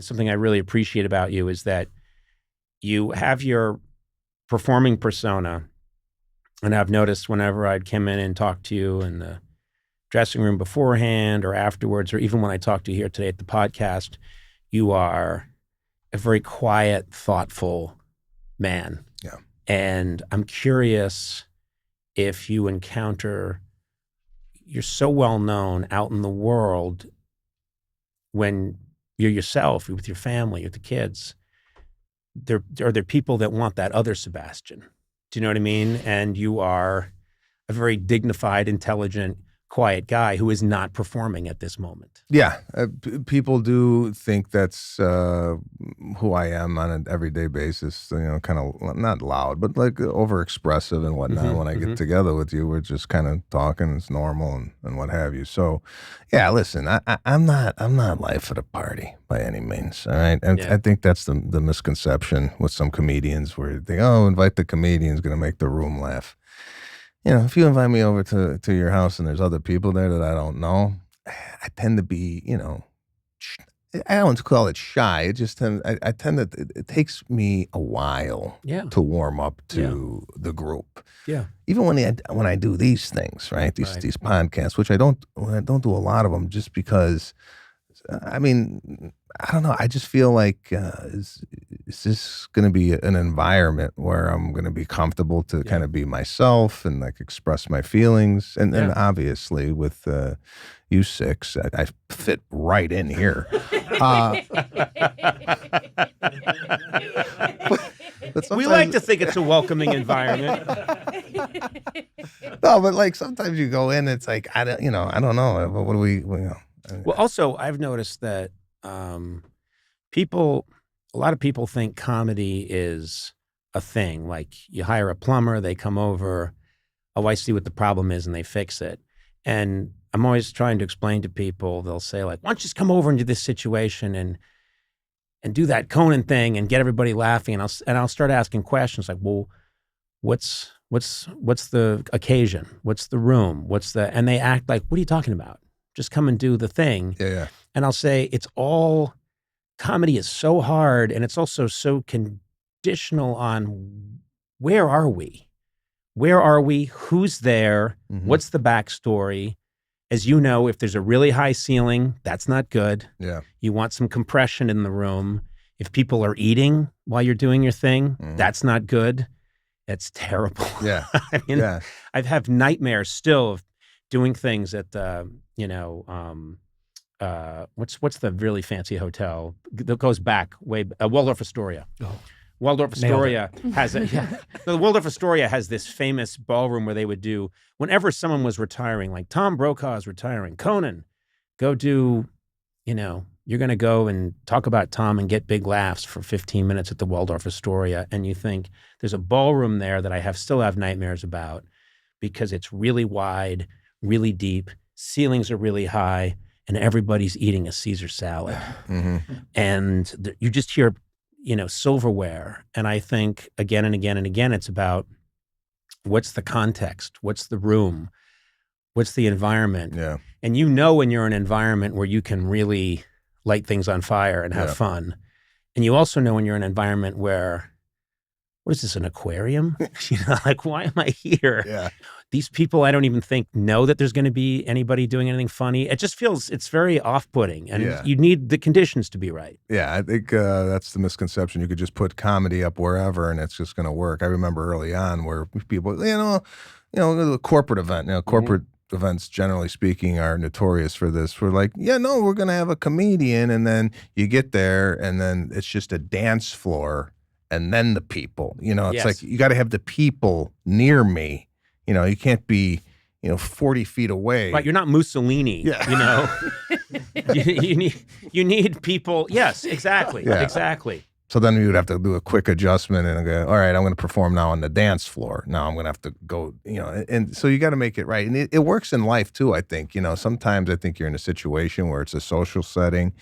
something I really appreciate about you is that you have your performing persona. And I've noticed whenever I'd come in and talk to you in the dressing room beforehand or afterwards, or even when I talked to you here today at the podcast, you are a very quiet, thoughtful man. Yeah. And I'm curious if you encounter, you're so well known out in the world when you're yourself, you're with your family, with the kids, are there people that want that other Sebastian? Do you know what I mean? And you are a very dignified, intelligent, quiet guy who is not performing at this moment. Yeah, people do think that's who I am on an everyday basis. You know, kind of not loud, but like over-expressive and whatnot. When I get together with you, we're just kind of talking. It's normal and what have you. So, yeah, listen, I'm not life of the party by any means. All right, and I think that's the misconception with some comedians where they think, oh, invite the comedian's going to make the room laugh. You know, if you invite me over to your house and there's other people there that I don't know, I tend to be, you know, I don't call it shy. It just I tend to, it takes me a while to warm up to the group. Yeah. Even when I do these things, right? These podcasts, which I don't do a lot of them just because, I mean, I don't know. I just feel like, is this going to be an environment where I'm going to be comfortable to kind of be myself and like express my feelings? And then obviously with you six, I fit right in here. But we like to think it's a welcoming environment. No, but like sometimes you go in, it's like, I don't know. What do we know? Well, also, I've noticed that a lot of people think comedy is a thing. Like you hire a plumber, they come over, oh, I see what the problem is, and they fix it. And I'm always trying to explain to people, they'll say like, why don't you just come over into this situation and do that Conan thing and get everybody laughing? And I'll start asking questions like, well, what's the occasion? What's the room? And they act like, what are you talking about? Just come and do the thing. Yeah. And I'll say, comedy is so hard, and it's also so conditional on where are we? Where are we? Who's there? Mm-hmm. What's the backstory? As you know, if there's a really high ceiling, that's not good. Yeah. You want some compression in the room. If people are eating while you're doing your thing, that's not good. That's terrible. Yeah. I mean, I've had nightmares still of doing things at what's the really fancy hotel that goes back way Waldorf Astoria. Oh. Waldorf Astoria the Waldorf Astoria has this famous ballroom where they would do whenever someone was retiring, like Tom Brokaw is retiring. Conan, go do, you're going to go and talk about Tom and get big laughs for 15 minutes at the Waldorf Astoria, and you think there's a ballroom there that I still have nightmares about because it's really wide, really deep, ceilings are really high, and everybody's eating a Caesar salad. And you just hear, silverware. And I think again and again and again, it's about what's the context? What's the room? What's the environment? Yeah. And when you're in an environment where you can really light things on fire and have fun. And you also know when you're in an environment where, what is this, an aquarium? Like, why am I here? Yeah. These people, I don't even think know that there's going to be anybody doing anything funny. It just feels, it's very off-putting, and you need the conditions to be right. Yeah, I think that's the misconception. You could just put comedy up wherever and it's just going to work. I remember early on where people, the corporate event, corporate events, generally speaking, are notorious for this. We're like, we're going to have a comedian, and then you get there and then it's just a dance floor and then the people. It's like you got to have the people near me. You can't be, 40 feet away. Right, you're not Mussolini. Yeah. You need people. Yes, exactly. Yeah. Exactly. So then you would have to do a quick adjustment and go, all right, I'm going to perform now on the dance floor. Now I'm going to have to go, and so you got to make it right. And it works in life too, I think. Sometimes I think you're in a situation where it's a social setting,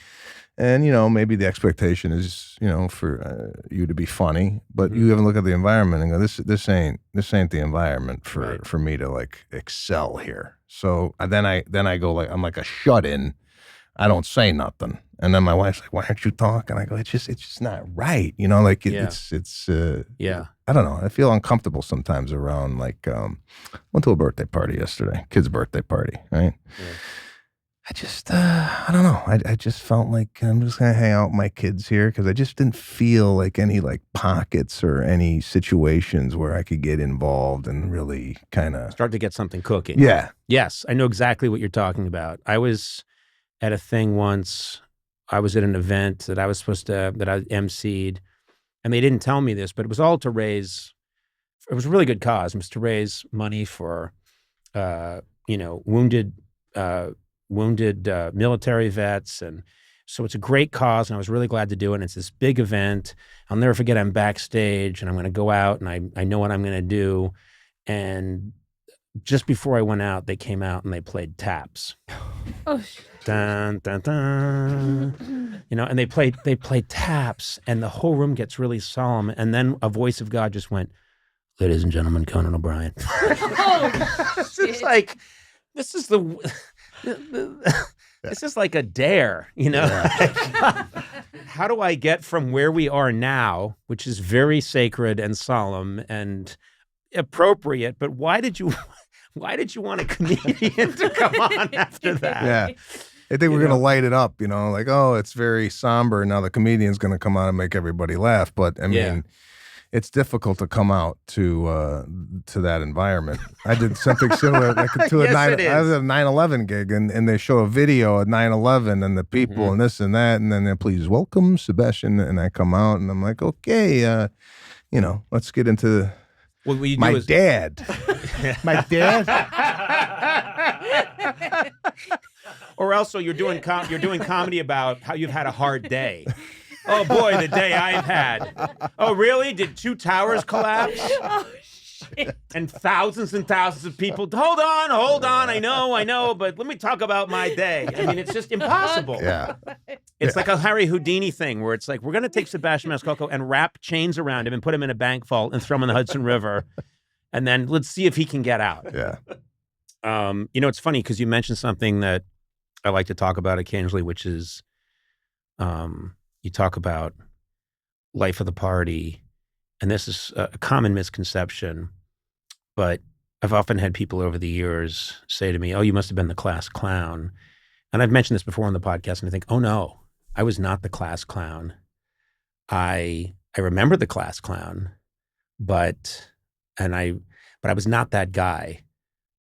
and, maybe the expectation is, for you to be funny, but you even look at the environment and go, this ain't the environment for me to like excel here. So then I go like, I'm like a shut-in. I don't say nothing. And then my wife's like, why aren't you talking? I go, it's just not right. You know, like it's I don't know. I feel uncomfortable sometimes around like, went to a birthday party yesterday, kid's birthday party, right? Yeah. I just, I don't know. I just felt like I'm just going to hang out with my kids here because I just didn't feel like any like pockets or any situations where I could get involved and really kind of start to get something cooking. Yeah. Yes. I know exactly what you're talking about. I was at a thing once. I was at an event that I emceed, and they didn't tell me this, but it was all to raise, it was a really good cause. It was to raise money for, wounded military vets. And so it's a great cause, and I was really glad to do it. And it's this big event. I'll never forget, I'm backstage, and I'm going to go out, and I know what I'm going to do. And just before I went out, they came out and they played taps. Oh, dun, dun, dun. And they played taps, and the whole room gets really solemn. And then a voice of God just went, "Ladies and gentlemen, Conan O'Brien." Oh, It's like, this is this is like a dare, Yeah. How do I get from where we are now, which is very sacred and solemn and appropriate, but why did you want a comedian to come on after that? Yeah. I think we're going to light it up, like, oh, it's very somber. Now the comedian's going to come out and make everybody laugh. But I mean, it's difficult to come out to that environment. I did something similar to I was at a 9/11 gig, and they show a video of 9/11 and the people and this and that, and then they please welcome Sebastian, and I come out and I'm like, okay, let's get into my dad. My dad. Or else, so you're doing comedy about how you've had a hard day. Oh boy, the day I've had. Oh really? Did 2 towers collapse? Oh shit. And thousands of people. Hold on. I know, but let me talk about my day. I mean, it's just impossible. Yeah. It's like a Harry Houdini thing where it's like, we're going to take Sebastian Maniscalco and wrap chains around him and put him in a bank vault and throw him in the Hudson River. And then let's see if he can get out. Yeah. It's funny because you mentioned something that I like to talk about occasionally, which is you talk about life of the party. And this is a common misconception, but I've often had people over the years say to me, "Oh, you must have been the class clown." And I've mentioned this before on the podcast, and I think, oh no, I was not the class clown. I remember the class clown, but I was not that guy.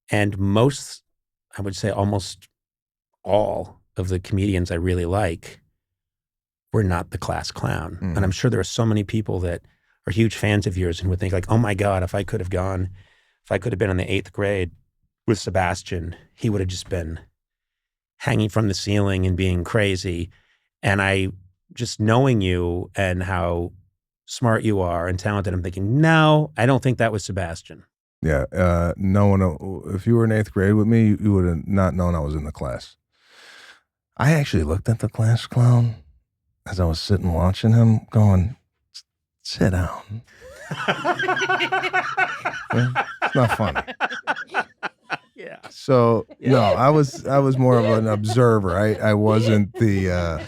And I would say almost all of the comedians I really like were not the class clown. Mm. And I'm sure there are so many people that are huge fans of yours and would think like, oh my God, if I could have been in the 8th grade with Sebastian, he would have just been hanging from the ceiling and being crazy. And I just knowing you and how smart you are and talented, I'm thinking, no, I don't think that was Sebastian. Yeah. No one, if you were in 8th grade with me, you would have not known I was in the class. I actually looked at the class clown as I was sitting watching him going, sit down. It's not funny. Yeah. So no, I was more of an observer. I wasn't the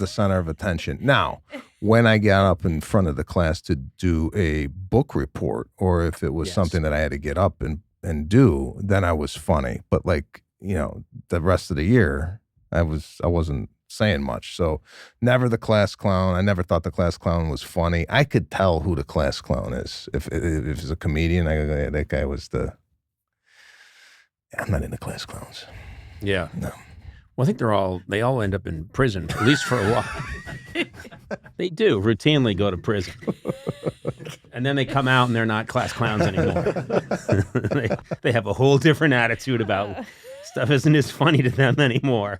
center of attention. Now, when I got up in front of the class to do a book report, or if it was something that I had to get up and do, then I was funny. But the rest of the year, I wasn't saying much. So never the class clown. I never thought the class clown was funny. I could tell who the class clown is. If it's a comedian, that guy was I'm not into class clowns. Yeah. No. Well, I think they all end up in prison, at least for a while. They do routinely go to prison. And then they come out and they're not class clowns anymore. They have a whole different attitude about stuff isn't as funny to them anymore.